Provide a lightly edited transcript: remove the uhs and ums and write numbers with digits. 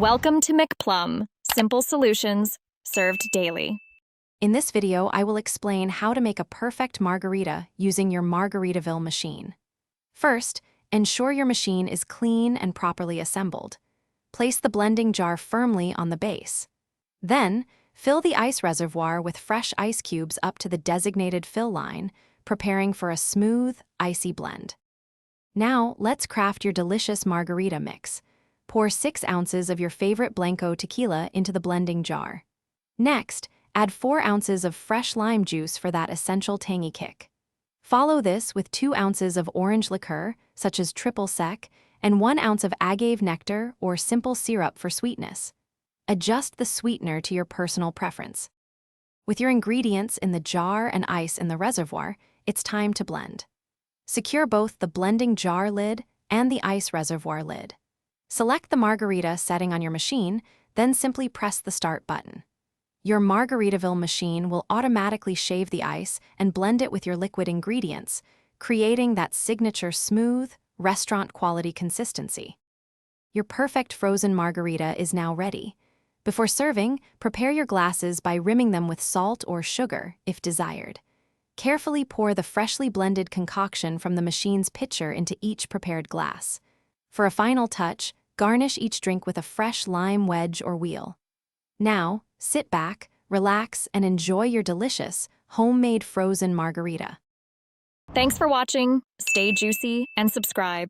Welcome to McPlum, simple solutions served daily. In this video, I will explain how to make a perfect margarita using your Margaritaville machine. First, ensure your machine is clean and properly assembled. Place the blending jar firmly on the base. Then, fill the ice reservoir with fresh ice cubes up to the designated fill line, preparing for a smooth, icy blend. Now, let's craft your delicious margarita mix. Pour 6 ounces of your favorite Blanco tequila into the blending jar. Next, add 4 ounces of fresh lime juice for that essential tangy kick. Follow this with 2 ounces of orange liqueur, such as triple sec, and 1 ounce of agave nectar or simple syrup for sweetness. Adjust the sweetener to your personal preference. With your ingredients in the jar and ice in the reservoir, it's time to blend. Secure both the blending jar lid and the ice reservoir lid. Select the margarita setting on your machine, then simply press the start button. Your Margaritaville machine will automatically shave the ice and blend it with your liquid ingredients, creating that signature smooth, restaurant-quality consistency. Your perfect frozen margarita is now ready. Before serving, prepare your glasses by rimming them with salt or sugar, if desired. Carefully pour the freshly blended concoction from the machine's pitcher into each prepared glass. For a final touch, garnish each drink with a fresh lime wedge or wheel. Now, sit back, relax, and enjoy your delicious, homemade frozen margarita. Thanks for watching. Stay juicy and subscribe.